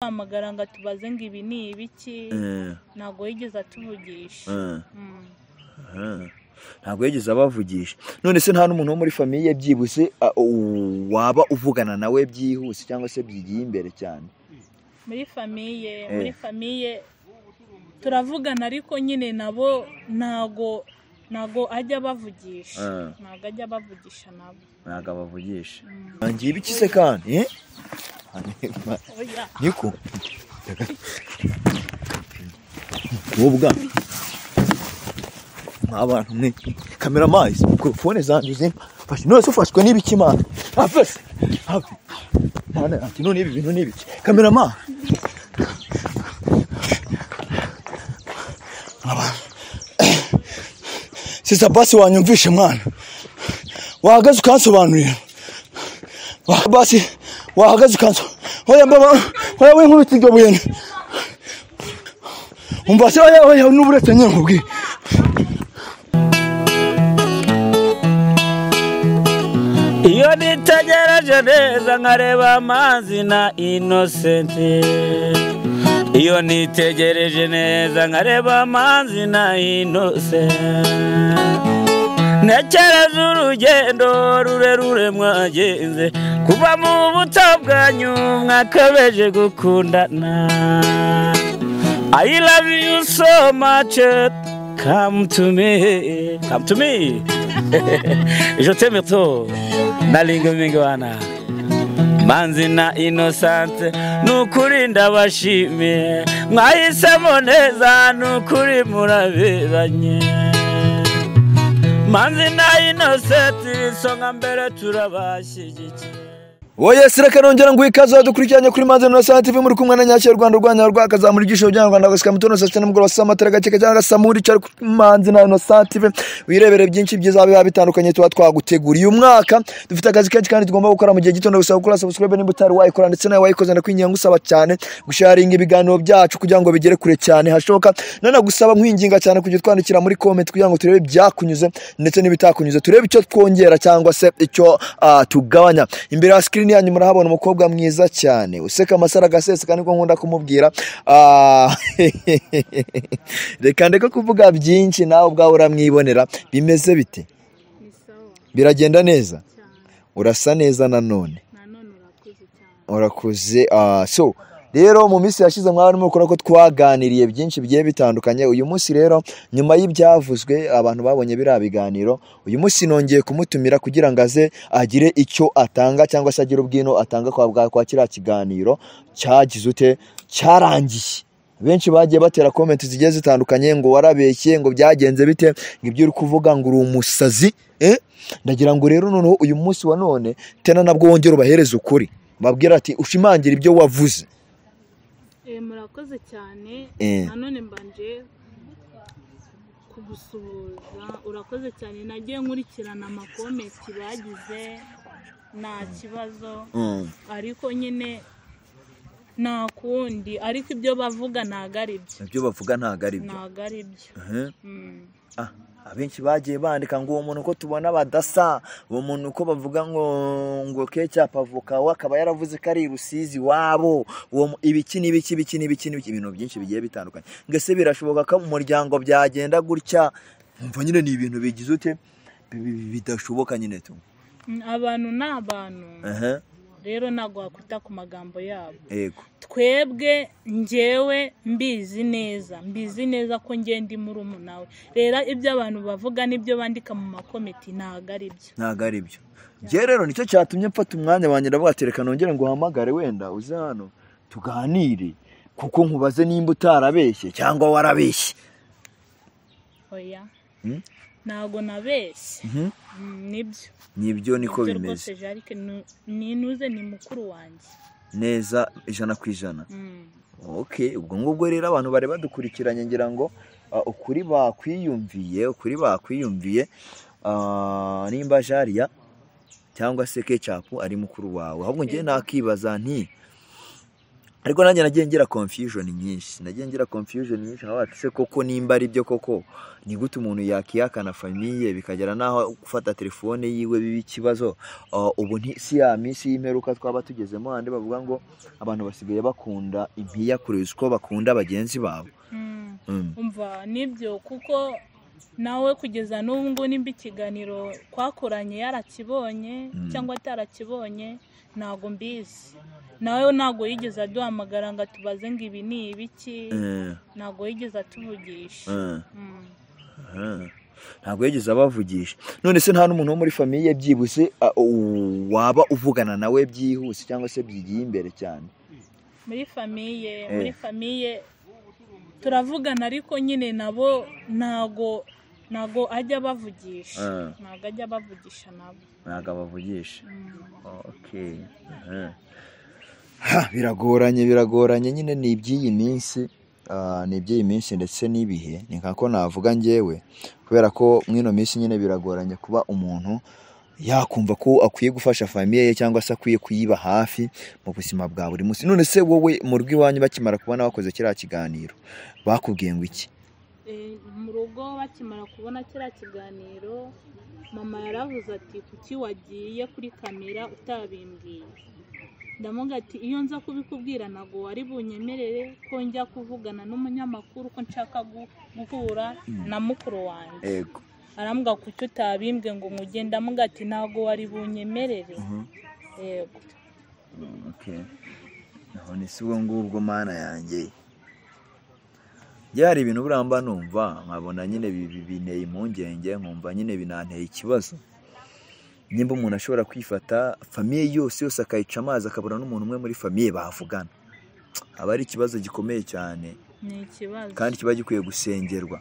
amagara ngo tubaze ngo ibi ni ibiki ntago yigeze atuvugisha ntago yigeze abavugisha. None se nta n'umuntu wo muri famiye byibuse waba uvugana nawe byihuse cyangwa se byigiye imbere cyane? Muri famiye turavugana ariko nyine nabo ntago ajya bavugisha nabo ntago abavugisha. Ngiye ibiki se kandi niko ubwa abantu mwe kamera mazi mikrofone zanjye zimfashe none ufashwe n'ibiki mana afase mana ati none ibi bintu n'ibiki kamera ma sisa basi wanyumvishe mwana wahagaze ukansobanurira basi wahagaze ukanso oya mbaba oya we nkubita iryo buye umva se oya n'uburetse nyine nkubwiye. Iyo nitegereje neza nkareba amazi na Innocent, iyo nitegereje neza nkareba amazi na Innocent, ntekereza urugendo rurerure mwagenze kuva mu buto bwanyu mwakabeje gukundana. I love you so much, come to me je t'aime trop nalinga mingi wana Manzi na Innocent nukuri ndabashimiye mwahisemo neza nukuri muraberanye. Manzi na Innocent songa mbere turabashyigikiye. Oye sireka nongera ngo ikaza dukurikiranye kuri Manzi na Innocent TV muri kumwe na Nyashya Rwanda rwanya rwakazamura igisho bya Rwanda gasika mutono saa 7 mugoroba saa matara gakeka cyangwa samuri cyari Manzi na Innocent TV wirebere byinshi byiza biba bitandukanye tuba twaguteguriye uyu mwaka. Dufite akazi kenshi kandi tugomba gukora mu gihe gitondo gusaba gukora subscribe nimba utari wayikora ndetse nawe wayikoze ndakwinginga ngusaba cyane gusharinga ibiganiro byacu kugira ngo bigere kure cyane hashoka. Nana gusaba nkwinginga cyane kujya twandikira muri comment kugira ngo turebe byakunyuze ndetse n'ibitakunyuze turebe icyo twongera cyangwa se icyo tugabanya. Imbere ya screen yanyu murahabona umukobwa mwiza cyane useka amasara gaseseka niko nkunda kumubwira. Reka ndeka kuvuga byinshi nawe ubwawe uramwibonera. Bimeze bite? Biragenda neza? Urasa neza nanone urakuze. So rero mu minsi yashize mwari mukora ko twaganiriye byinshi bigiye bitandukanye. Uyu munsi rero nyuma y'ibyavuzwe abantu babonye bira biganiro, uyu munsi nongeye kumutumira kugira ngo aze agire icyo atanga cyangwa se agire ubwino atanga kwa kira kiganiro cyagize ute cyarangiye. Benshi bagiye batera comment zigiye zitandukanye ngo warabeshye ngo byagenze bite ngibyo uri kuvuga ngo uri umusazi. Ndagira ngo rero noneho uyu munsi wa none tena nabwo wongera ubahereza ukuri babwira ati ushimangira ibyo wavuze. Murakoze cyane nanone mbanje kugusuhuza. Urakoze cyane nagiye nkurikirana amakomenti bagize nta kibazo ariko nyine nta kundi ariko ibyo bavuga ntago ari byo. Ibyo bavuga ntago ari byo. Abenshi bagiye bandika ngo uwo muntu ko tubona badasa, uwo muntu ko bavuga ngo kecha pavuka wakaba yaravuze ko ari Rusizi wabo, uwo ibiki ibintu byinshi bigiye bitandukanye. Ngese birashoboka ko mu muryango byagenda gutya mva nyine ni ibintu bigize ute bidashoboka nyine tu abantu n'abantu. Rero nago wakwita ku magambo yabo. Twebwe njyewe mbizi neza ko ngende muri umunawe. Rero ibyo abantu bavuga nibyo bandika mu makomenti ntago ari byo. Je rero nicyo cyatumye mfata umwanya wanjye ndavuga ati reka nongere ngo hamagare wenda uze hano tuganire kuko nkubaze nimba utarabeshye cyangwa warabeshye. Oya ntago nabeshye. Nibyo niko bimeze. Ninuze ni mukuru wanjye neza 100%. Okay, ubwo ngubwo rero abantu bari badukurikiranye ngira ngo ukuri bakwiyumviye nimba Jariya cyangwa se Ketchup ari mukuru wawe. Ahubwo ngiye nakibaza nti ariko nanjye nagiye ngira confusion nyinshi aho se koko nimba ari byo koko ni gute umuntu yakiyakana famiye bikagera naho gufata telefone yiwe bibi kibazo. Ubu si ya minsi y'imperuka twaba tugezemo handi bavuga ngo abantu basigaye bakunda impiya kuruza uko bakunda bagenzi babo. Umva nibyo kuko nawe kugeza n'ubu ngo nimba ikiganiro twakoranye yarakibonye cyangwa atarakibonye ntago mbizi. Nawe ntago yigeze aduhamagara ngo tubaze ngo ibi ni ibiki, ntago yigeze atuvugisha. Ntago yigeze abavugisha. None se nta n'umuntu wo muri famiye byibuse waba uvugana nawe byihuse cyangwa se byigiye imbere cyane? Muri famiye turavugana ariko nyine nabo ntago ajya bavugisha. Ntago abavugisha. Okay. Biragoranye nyine ni iby'iyi minsi ndetse n'ibihe ni nkako navuga njyewe kubera ko mwino minsi nyine biragoranye kuba umuntu yakumva ko akwiye gufasha famiye ye cyangwa se akwiye kuyiba hafi mu buzima bwa buri munsi. None se wowe mu rugo iwanyu bakimara kubona wakoze kiriya kiganiro bakubwiye ngo iki? Mu rugo bakimara kubona kiriya kiganiro mama yaravuze ati kuki wagiye kuri kamera utabimbwiye? Ndamuga ati iyo nza kubikubwira nago wari bunyemerere ko njya kuvugana n'umunyamakuru ko nshaka guhura na mukuru wanjye. Yego. Arambwa kuki utabimbwe ngo mugenda muga ati nago wari bunyemerere. Yego. Okay. None si uwo ngubwo mana yanjye. Byari ibintu buramba numva nkabona nyine bineye impungenge nkumva nyine binanteye ikibazo. Nimba umuntu ashobora kwifata famiye yose akayica amazi akabura n'umuntu umwe muri famiye bavugana, aba ari ikibazo gikomeye cyane. Ni ikibazo kandi kiba gikwiye gusengerwa.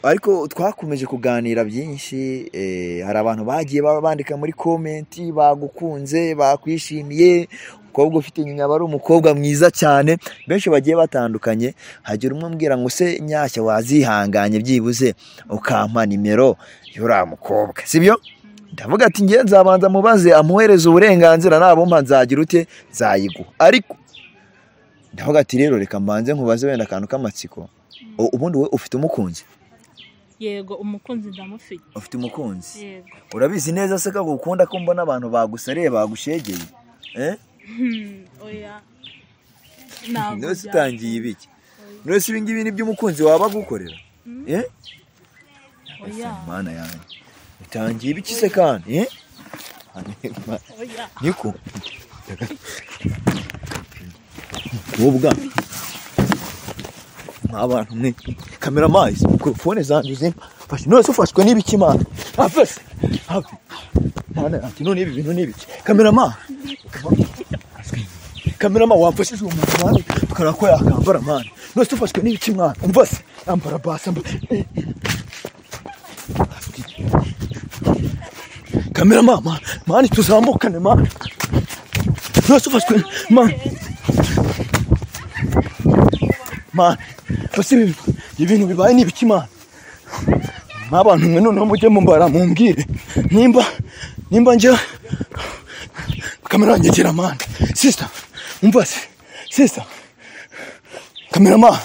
Ariko twakomeje kuganira byinshi. Hari abantu bagiye bandika muri comment bagukunze bakwishimiye, umukobwa ufite inyuma ari umukobwa mwiza cyane, benshi bagiye batandukanye. Hagira umwe mbwira ngo se Nyashya wazihanganye byibuze ukampa nimero y'uriya mukobwa, sibyo? Ndavuga ati ngiye nzabanza mubaze amuhereza uburenganzira nabompa nzagira ute nzayiguha. Ariko ndavuga ati rero reka mbanze nkubaze wenda akantu k'amatsiko. Ubundi we ufite umukunzi? Yego, umukunzi ndamufite. Ufite umukunzi? Yego. Urabizi neza se ko gukunda ko mbona abantu bagusareye bagushegeye? Oya. None utangiye ibiki? None se ibi ngibi ni by'umukunzi waba gukorera? Oya. Mana yanjye. Utangiye ibiki se kandi? Oya. Niko. Ubwa. Abantu mwe kamera mazi mikrofone zanjye zimpa fashe none ufashwe n'ibiki mana afese hafi mana ati none ibi bintu n'ibiki kamera ma wamfashije umuntu mana tukara ko yakambara mana none ufashwe n'ibiki mwana umva se ambara basa kamera mama mana tuzamukane mana none ufashwe mana basi ibintu bibaye n'ibiki mana n'abantu mwe none mujye mumbara mumbwire nimba nje kamera nyegera mana sister umva se sister kamera ma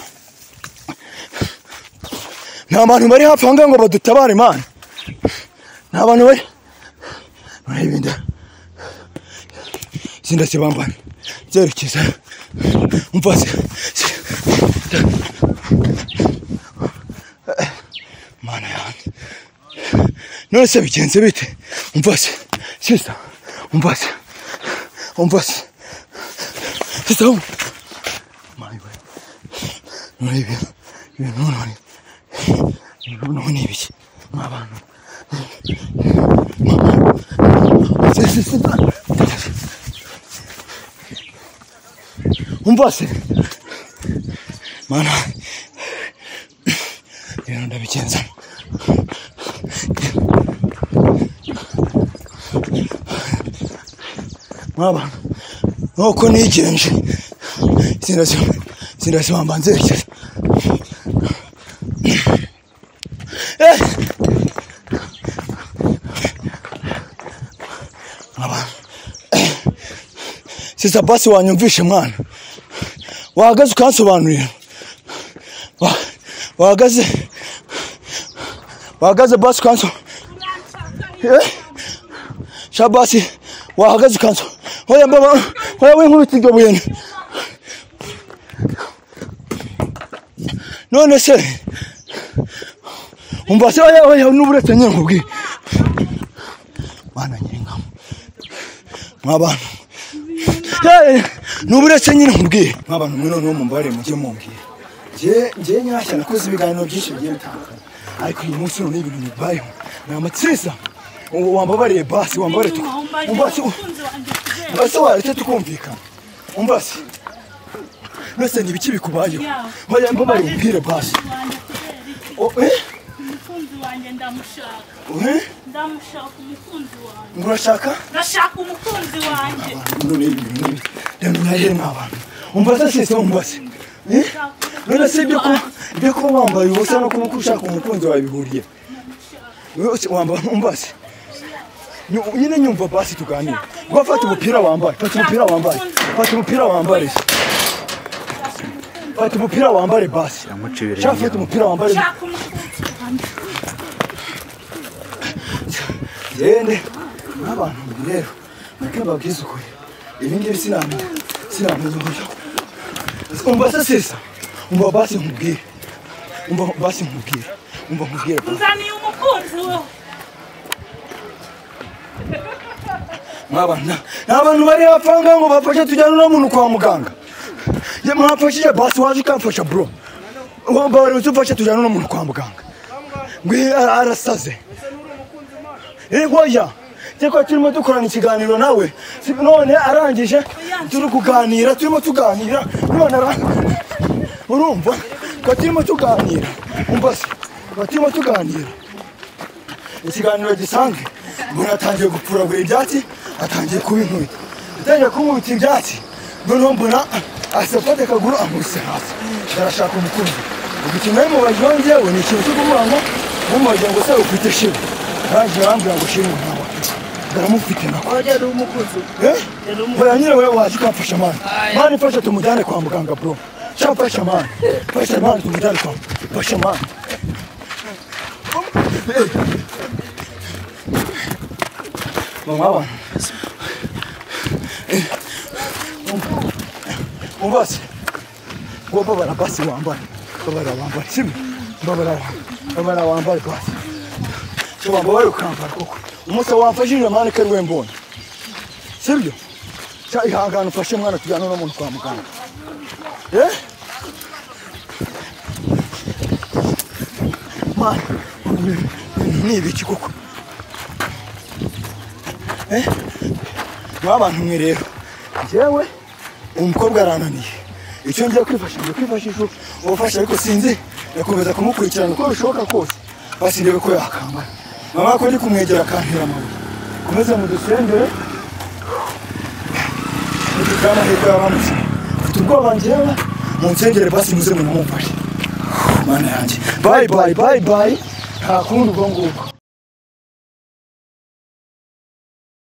nta bantu bari hafi ngo badutabare mana nta bantu bari ibinda sindasibambana zerekeza umva se mana yanjye none se bigenze bite umva se sister umva se sister mani we none ibintu ibiki mw'abantu umva se mana ibintu ndabigenza mw'abantu nuko nigenje sindasibamba nzerekeza sisa basi wanyumvishe mwana wahagaze ukansobanurira wahagaze basi ukanso shabasi wahagaze ukanso hoya mbaba hoya we nkubita iryo buye none se umva se hoya n'uburetse nyine nkubwiye bana nyenga mw'abantu n'uburetse nyine nkubwiye mw'abantu mwe noneho mumbare mujye mumbwira njye nyashya nakoze ibiganiro byinshi bigiye bitandukanye ariko uyu munsi none ibintu bibayeho ni amatsisa wambabariye basi wambabariye umbase waretse tukumvikana umbase nose ni ibiki bikubayeho hoya mbabariye umbwire basi umukunzi wanjye ndamushaka umukunzi wanjye urashaka ndashaka umukunzi wanjye none ibintu ndamenya mw'abantu umbase sese umbase none se ibyo kuba wambaye ubusa no kuba ushaka umukunzi wawe bihuriye wambaye umbase nyine nyumva basi tuganira ngo fata umupira wambaye fata umupira wambare basi shaka fata umupira wambare gende n'abantu rero nake babwiza ukuri ibi ngibi sinamenya uburyo umbase sesa umva basi nkubwire uzaniye umukunzi we n'abantu bari bapfanga ngo bafashe tujyane n'umuntu kwa muganga mwafashije basi waje ukamfasha bro bari uzufashe tujyane n'umuntu kwa muganga ngo arasaze hoya cyeko turimo dukorana ikiganiro nawe none arangije turi kuganira turimo tuganira none urumva ko turimo tuganira umbase turimo tuganira ikiganiro gisanzwe mbona atangiye gupfuragura ibyatsi atangiye kubinkubita atangiye kumubita ibyatsi noneho mbona asafata akaguru amuruse hasi arashaka umukunzi ubwo kimwe mu bagiye njyewe ni ikintu cyo kuvuga ngo mumubaze ngo se ufite shibu arangije arambwira ngo shibu ntawe ndaramufite nako wajya umukunzi hoya nyine wewe waje ukamfasha mani mfasha tumujyane kwa muganga bro fasha mani tumujyane kwa fasha mani mama umbase ngo babara basi wambaye sibi babara wambaye basi cyo wambaye ukambara koko umunsi wamfashije mani kari we mbonye sibyo cya ihangana ufashe mwana tujyana n'umuntu kwa muganga mani ni ibiki koko n'abantu mwe rero njyewe umukobwa arananiye icyo ngiye kwifashisha ubufasha ariko sinzi yakomeza kumukurikirana uko bishoboka kose basi ndebe ko yakambara mama ko ndi kumwegera akantera amabuye komeza mudusengere ntikama heko y'abamutse mfite ubwoba njyewe munsengere basi muze munamufashe mana yanjye bye nta kundi ubwo ngubwo